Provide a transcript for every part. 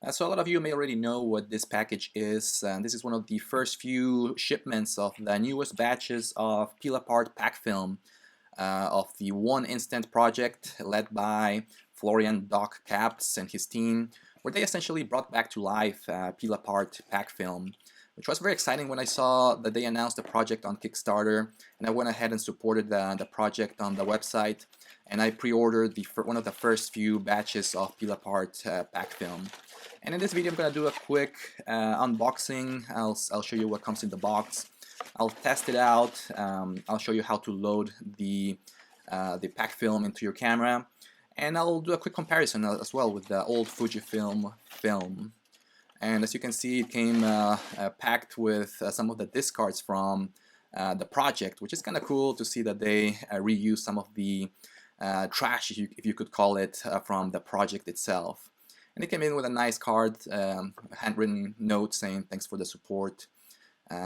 So a lot of you may already know what this package is. This is one of the first few shipments of the newest batches of peel apart pack film of the One Instant project led by Florian Doc Caps and his team, where they essentially brought back to life peel apart pack film, which was very exciting when I saw that they announced the project on Kickstarter, and I went ahead and supported the project on the website, and I pre-ordered one of the first few batches of peel apart pack film. And in this video I'm going to do a quick unboxing. I'll show you what comes in the box. I'll test it out. I'll show you how to load the pack film into your camera, and I'll do a quick comparison as well with the old Fujifilm film. And as you can see, it came packed with some of the discards from the project, which is kind of cool to see that they reuse some of the trash, if you could call it, from the project itself. And it came in with a nice card, handwritten note saying thanks for the support,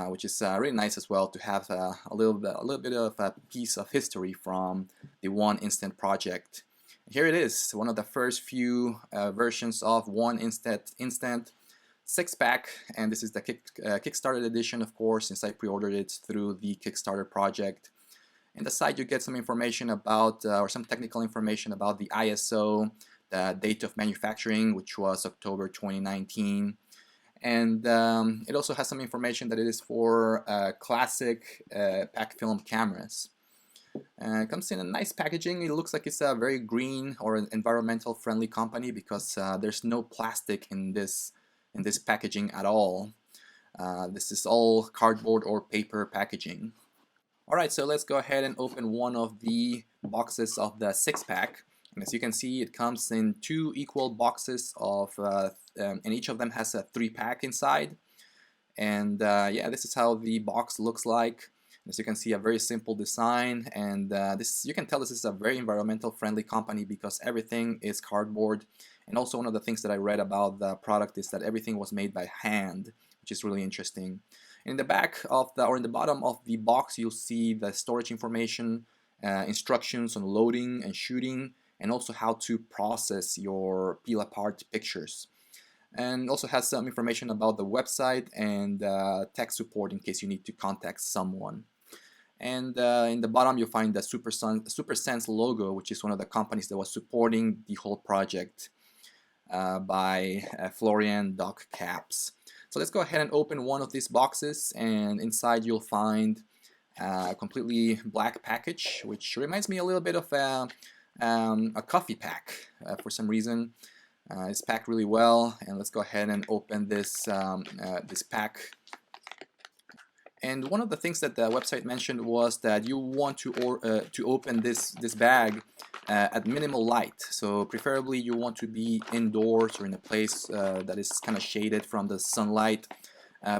which is really nice as well to have a little bit of a piece of history from the One Instant project. Here it is, one of the first few versions of One Instant 6-pack, and this is the Kickstarter edition, of course, since I pre-ordered it through the Kickstarter project. In the side you get some information about, or some technical information about the ISO, the date of manufacturing, which was October 2019, and it also has some information that it is for classic pack film cameras. It comes in a nice packaging. It looks like it's a very green or an environmental friendly company because there's no plastic in this packaging at all. This is all cardboard or paper packaging. Alright, so let's go ahead and open one of the boxes of the 6-pack. And as you can see, it comes in two equal boxes of, and each of them has a 3-pack inside. And yeah, this is how the box looks like. As you can see, a very simple design, and you can tell this is a very environmental friendly company because everything is cardboard. And also one of the things that I read about the product is that everything was made by hand, which is really interesting. In the back of or in the bottom of the box, you'll see the storage information, instructions on loading and shooting, and also how to process your peel apart pictures. And also has some information about the website and tech support in case you need to contact someone. And in the bottom you'll find the SuperSense logo, which is one of the companies that was supporting the whole project by Florian Doc Caps. So let's go ahead and open one of these boxes, and inside you'll find a completely black package, which reminds me a little bit of a coffee pack for some reason. It's packed really well, and let's go ahead and open this this pack. And one of the things that the website mentioned was that you want to open this bag at minimal light. So preferably you want to be indoors or in a place that is kind of shaded from the sunlight,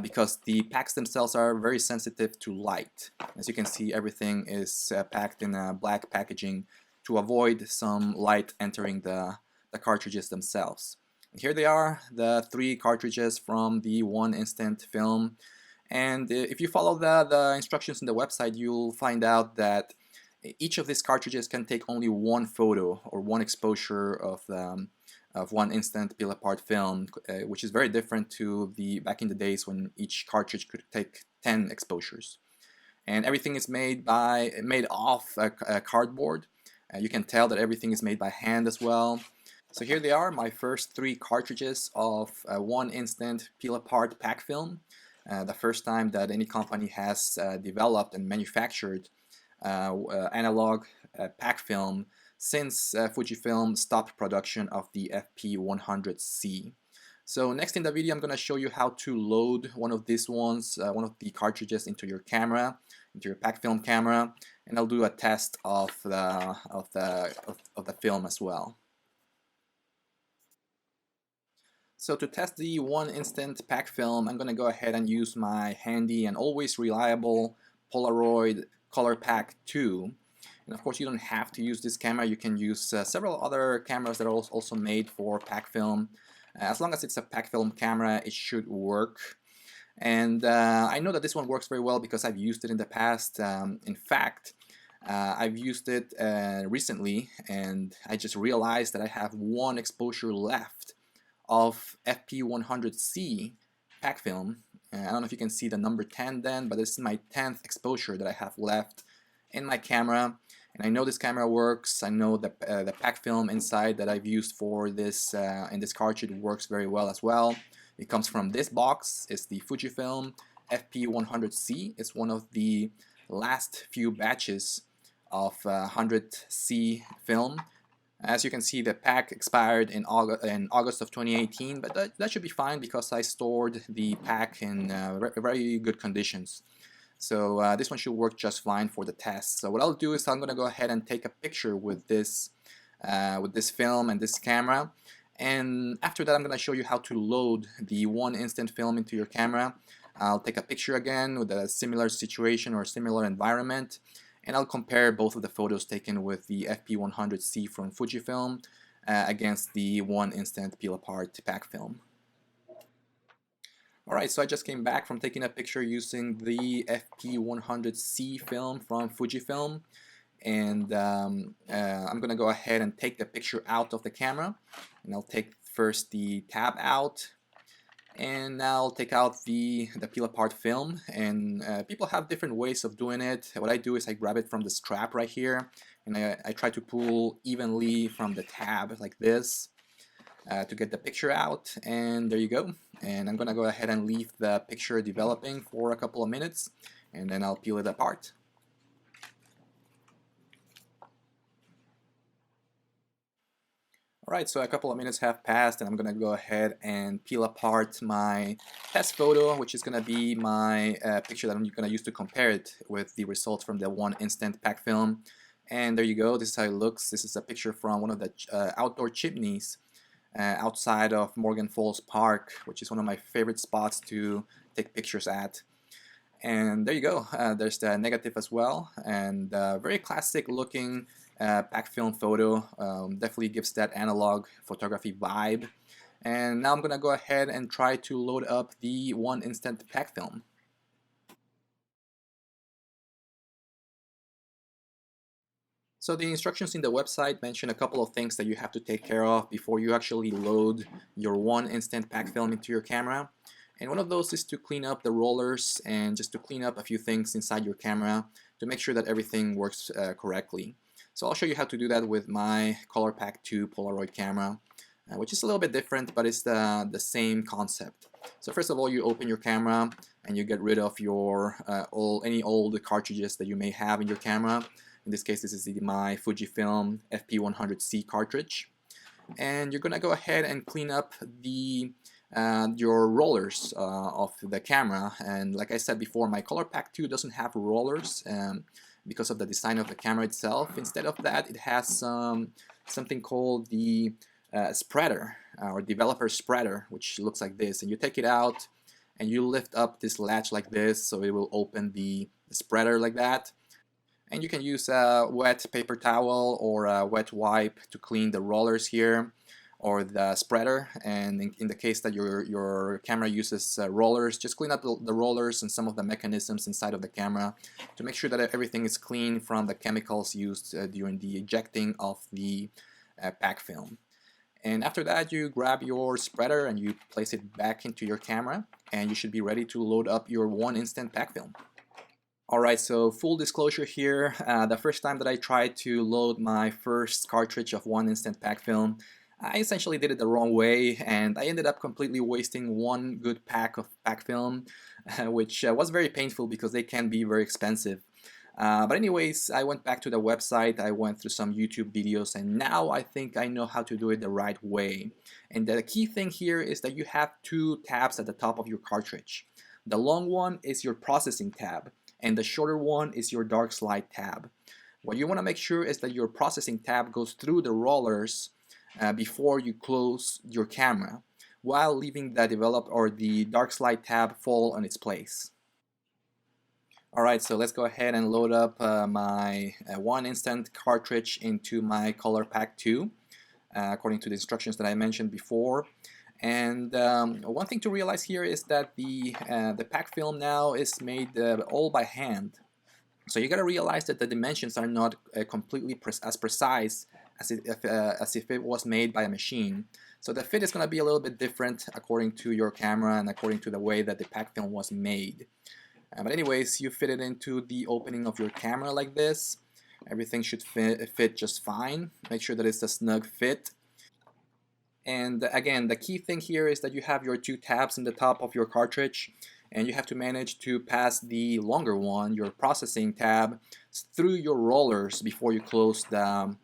because the packs themselves are very sensitive to light. As you can see, everything is packed in black packaging to avoid some light entering the cartridges themselves. And here they are, the 3 cartridges from the One Instant film. And if you follow the instructions in the website, you'll find out that each of these cartridges can take only one photo or one exposure of One Instant peel apart film, which is very different to the back in the days when each cartridge could take 10 exposures. And everything is made off cardboard. You can tell that everything is made by hand as well. So here they are, my first 3 cartridges of One Instant peel apart pack film. The first time that any company has developed and manufactured analog pack film since Fujifilm stopped production of the FP-100c. So next in the video I'm going to show you how to load one of these ones, one of the cartridges into your camera, into your pack film camera, and I'll do a test of the film as well. So to test the One Instant pack film, I'm going to go ahead and use my handy and always reliable Polaroid Color Pack 2. And of course you don't have to use this camera, you can use several other cameras that are also made for pack film. As long as it's a pack film camera, it should work. And I know that this one works very well because I've used it in the past. In fact, I've used it recently, and I just realized that I have one exposure left of FP-100c Packfilm. I don't know if you can see the number 10 then, but this is my 10th exposure that I have left in my camera. And I know this camera works. I know the Packfilm inside that I've used for this in this cartridge works very well as well. It comes from this box. It's the Fujifilm FP-100c. It's one of the last few batches of 100C film. As you can see, the pack expired in August of 2018, but that should be fine because I stored the pack in very good conditions. So this one should work just fine for the test. So what I'll do is I'm going to go ahead and take a picture with this film and this camera. And after that, I'm going to show you how to load the one instant film into your camera. I'll take a picture again with a similar situation or similar environment, and I'll compare both of the photos taken with the FP-100c from Fujifilm against the one instant peel apart pack film. Alright, so I just came back from taking a picture using the FP-100c film from Fujifilm, and I'm gonna go ahead and take the picture out of the camera, and I'll take first the tab out, and now I'll take out the peel apart film. And people have different ways of doing it. What I do is I grab it from the strap right here, and I try to pull evenly from the tab like this to get the picture out, and there you go. And I'm gonna go ahead and leave the picture developing for a couple of minutes, and then I'll peel it apart. Alright, so a couple of minutes have passed, and I'm gonna go ahead and peel apart my test photo, which is gonna be my picture that I'm gonna use to compare it with the results from the one instant pack film. And there you go, this is how it looks. This is a picture from one of the outdoor chimneys outside of Morgan Falls Park, which is one of my favorite spots to take pictures at. And there you go, there's the negative as well, and very classic looking pack film photo. Definitely gives that analog photography vibe. And now I'm gonna go ahead and try to load up the one instant pack film. So the instructions in the website mention a couple of things that you have to take care of before you actually load your one instant pack film into your camera. And one of those is to clean up the rollers and just to clean up a few things inside your camera to make sure that everything works correctly. So I'll show you how to do that with my ColorPack 2 Polaroid camera, which is a little bit different, but it's the same concept. So first of all, you open your camera and you get rid of your any old cartridges that you may have in your camera. In this case, this is my Fujifilm FP-100c cartridge. And you're gonna go ahead and clean up the your rollers of the camera. And like I said before, my ColorPack 2 doesn't have rollers because of the design of the camera itself. Instead of that, it has something called the spreader or developer spreader, which looks like this. And you take it out and you lift up this latch like this, so it will open the spreader like that. And you can use a wet paper towel or a wet wipe to clean the rollers here or the spreader. And in the case that your camera uses rollers, just clean up the rollers and some of the mechanisms inside of the camera to make sure that everything is clean from the chemicals used during the ejecting of the pack film. And after that, you grab your spreader and you place it back into your camera, and you should be ready to load up your one instant pack film. Alright, so full disclosure here, the first time that I tried to load my first cartridge of one instant pack film, I essentially did it the wrong way, and I ended up completely wasting one good pack of pack film, which was very painful because they can be very expensive. But anyways, I went back to the website, I went through some YouTube videos, and now I think I know how to do it the right way. And the key thing here is that you have two tabs at the top of your cartridge. The long one is your processing tab, and the shorter one is your dark slide tab. What you want to make sure is that your processing tab goes through the rollers before you close your camera, while leaving the develop or the dark slide tab fall on its place. Alright, so let's go ahead and load up my one instant cartridge into my ColorPack 2 according to the instructions that I mentioned before. And one thing to realize here is that the pack film now is made all by hand. So you gotta realize that the dimensions are not completely as precise as if it was made by a machine. So the fit is going to be a little bit different according to your camera and according to the way that the pack film was made. But anyways, you fit it into the opening of your camera like this. Everything should fit just fine. Make sure that it's a snug fit. And again, the key thing here is that you have your two tabs in the top of your cartridge, and you have to manage to pass the longer one, your processing tab, through your rollers before you close the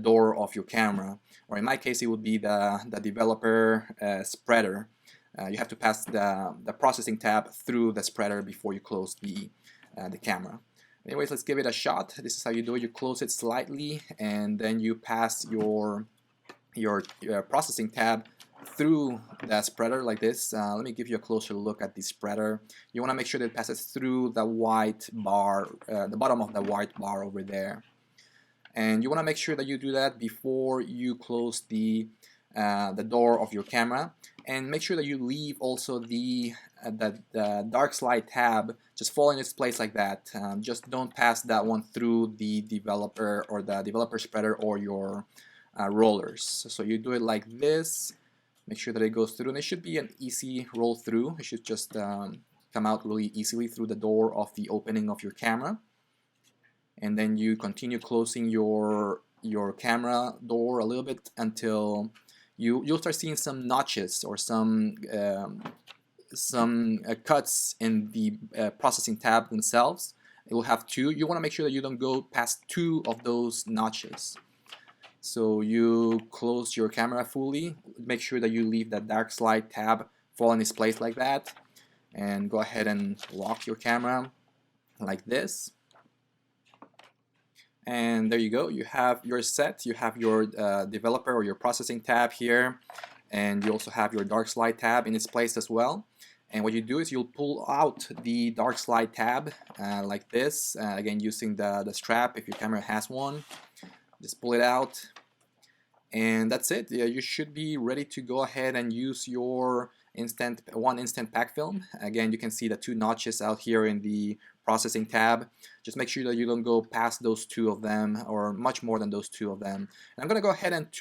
door of your camera. Or in my case, it would be the developer spreader. You have to pass the processing tab through the spreader before you close the camera. Anyways, let's give it a shot. This is how you do it. You close it slightly, and then you pass your processing tab through the spreader like this. Let me give you a closer look at the spreader. You want to make sure that it passes through the white bar, the bottom of the white bar over there. And you want to make sure that you do that before you close the door of your camera. And make sure that you leave also the dark slide tab just fall in its place like that. Just don't pass that one through the developer or the developer spreader or your rollers. So you do it like this, make sure that it goes through, and it should be an easy roll through. It should just come out really easily through the door of the opening of your camera. And then you continue closing your camera door a little bit until you'll start seeing some notches or some cuts in the processing tab themselves. It will have two. You want to make sure that you don't go past two of those notches. So you close your camera fully, make sure that you leave that dark slide tab fall in its place like that, and go ahead and lock your camera like this. And there you go, you have your set, you have your developer or your processing tab here, and you also have your dark slide tab in its place as well. And what you do is you'll pull out the dark slide tab like this, again using the strap if your camera has one. Just pull it out, and that's it. Yeah, you should be ready to go ahead and use your instant pack film. Again, you can see the two notches out here in the processing tab. Just make sure that you don't go past those two of them or much more than those two of them. And I'm gonna go ahead and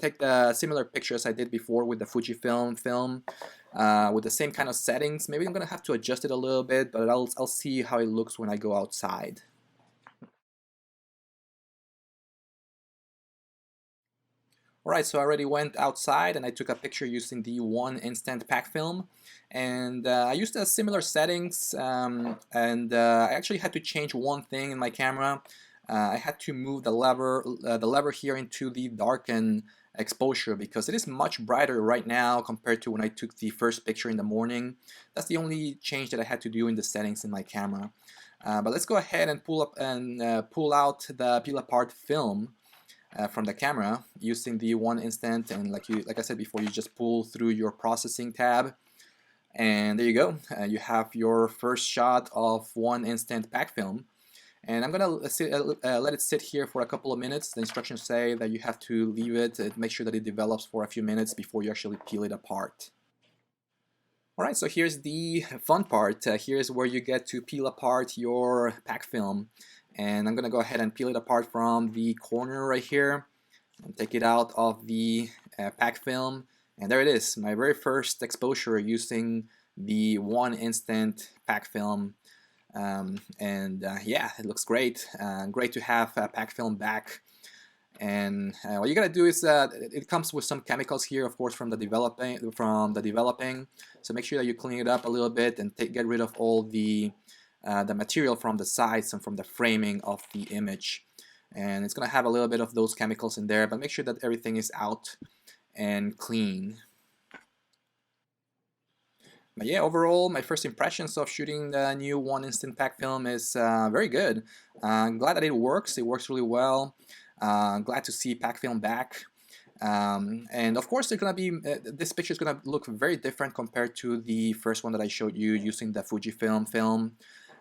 take the similar pictures I did before with the Fujifilm film with the same kind of settings. Maybe I'm gonna have to adjust it a little bit, but I'll see how it looks when I go outside. Alright, so I already went outside and I took a picture using the one instant pack film, and I used similar settings, and I actually had to change one thing in my camera. I had to move the lever here into the darken exposure because it is much brighter right now compared to when I took the first picture in the morning. That's the only change that I had to do in the settings in my camera. But let's go ahead and pull out the peel apart film from the camera using the one instant, and like I said before, you just pull through your processing tab, and there you go. You have your first shot of one instant pack film, and I'm gonna let it sit here for a couple of minutes. The instructions say that you have to leave it, make sure that it develops for a few minutes before you actually peel it apart. Alright, so here's the fun part. Here's where you get to peel apart your pack film. And I'm going to go ahead and peel it apart from the corner right here and take it out of the pack film. And there it is, my very first exposure using the one instant pack film. Yeah, it looks great. Great to have pack film back. And what you gotta do is it comes with some chemicals here, of course, from the developing. So make sure that you clean it up a little bit and get rid of all the material from the sides and from the framing of the image. And it's gonna have a little bit of those chemicals in there, but make sure that everything is out and clean. But yeah, overall, my first impressions of shooting the new one instant pack film is very good. I'm glad that it works. It works really well. Glad to see pack film back. And of course, they're gonna be this picture is gonna look very different compared to the first one that I showed you using the Fujifilm film.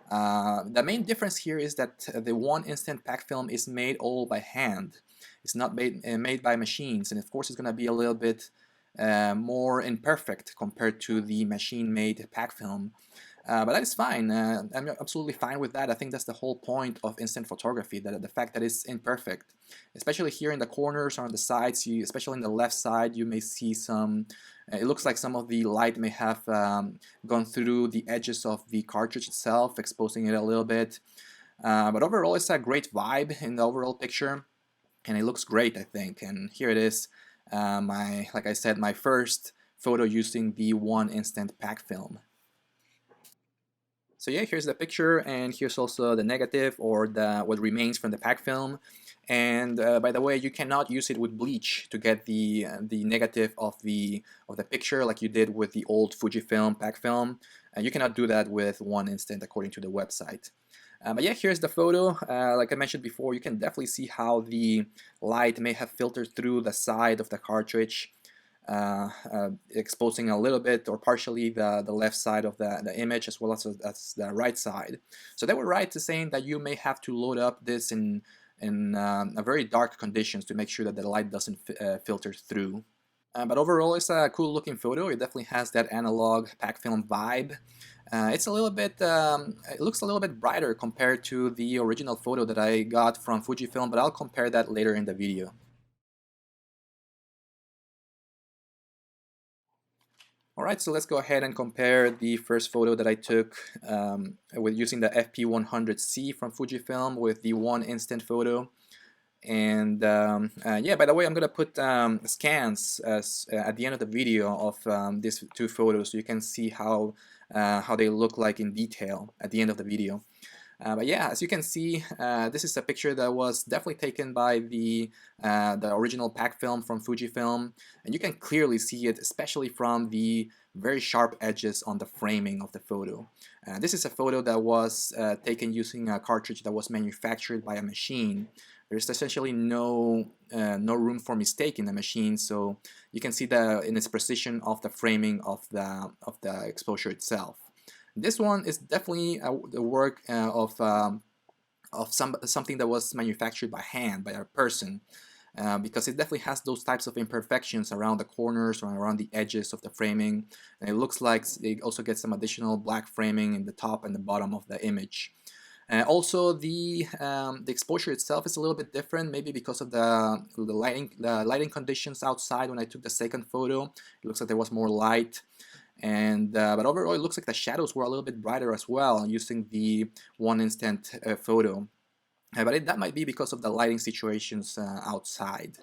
The main difference here is that the one instant pack film is made all by hand. It's not made by machines, and of course, it's gonna be a little bit more imperfect compared to the machine-made pack film. But that is fine. I'm absolutely fine with that. I think that's the whole point of instant photography, that the fact that it's imperfect. Especially here in the corners or on the sides, especially in the left side, you may see some, it looks like some of the light may have gone through the edges of the cartridge itself, exposing it a little bit. But overall, it's a great vibe in the overall picture, and it looks great, I think. And here it is, like I said, my first photo using the 1-instant Packfilm. So yeah, here's the picture, and here's also the negative, or what remains from the Packfilm. And by the way, you cannot use it with bleach to get the negative of the picture like you did with the old Fujifilm Packfilm. You cannot do that with 1-instant according to the website. But yeah, here's the photo. Like I mentioned before, you can definitely see how the light may have filtered through the side of the cartridge, exposing a little bit or partially the left side of the image as well as the right side. So they were right to saying that you may have to load up this in a very dark conditions to make sure that the light doesn't filter through. But overall, it's a cool looking photo. It definitely has that analog Packfilm vibe. It's a little bit, it looks a little bit brighter compared to the original photo that I got from Fujifilm, but I'll compare that later in the video. Alright, so let's go ahead and compare the first photo that I took with using the FP-100c from Fujifilm with the 1-instant photo. And yeah, by the way, I'm gonna put scans at the end of the video of these two photos so you can see how they look like in detail at the end of the video. But yeah, as you can see, this is a picture that was definitely taken by the original Packfilm from Fujifilm, and you can clearly see it, especially from the very sharp edges on the framing of the photo. This is a photo that was taken using a cartridge that was manufactured by a machine. There's essentially no room for mistake in the machine, so you can see in its precision of the framing of the exposure itself. This one is definitely the work of something that was manufactured by hand, by a person, because it definitely has those types of imperfections around the corners or around the edges of the framing. And it looks like it also gets some additional black framing in the top and the bottom of the image. Also, the exposure itself is a little bit different, maybe because of the lighting conditions outside. When I took the second photo, it looks like there was more light. And but overall, it looks like the shadows were a little bit brighter as well using the 1-instant photo. But that might be because of the lighting situations outside.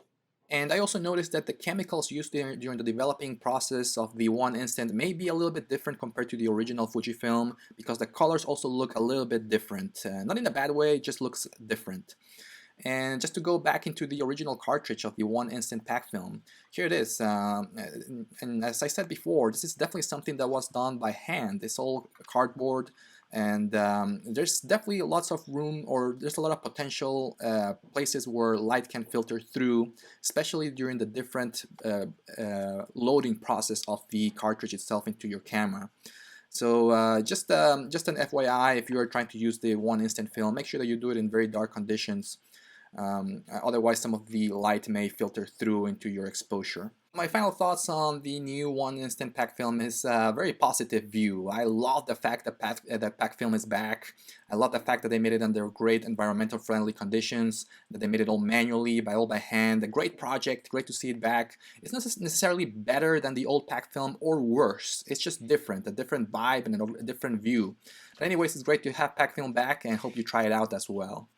And I also noticed that the chemicals used during the developing process of the 1-instant may be a little bit different compared to the original Fujifilm, because the colors also look a little bit different. Not in a bad way, it just looks different. And just to go back into the original cartridge of the 1-instant Packfilm, here it is. And as I said before, this is definitely something that was done by hand. It's all cardboard, and there's definitely lots of room, or there's a lot of potential places where light can filter through, especially during the different loading process of the cartridge itself into your camera. So just an FYI, if you are trying to use the 1-instant film, make sure that you do it in very dark conditions. Otherwise, some of the light may filter through into your exposure. My final thoughts on the new 1-instant Packfilm is a very positive view. I love the fact that Packfilm is back. I love the fact that they made it under great environmental friendly conditions, that they made it all manually, all by hand. A great project, great to see it back. It's not necessarily better than the old Packfilm or worse. It's just different, a different vibe and a different view. But anyways, it's great to have Packfilm back, and hope you try it out as well.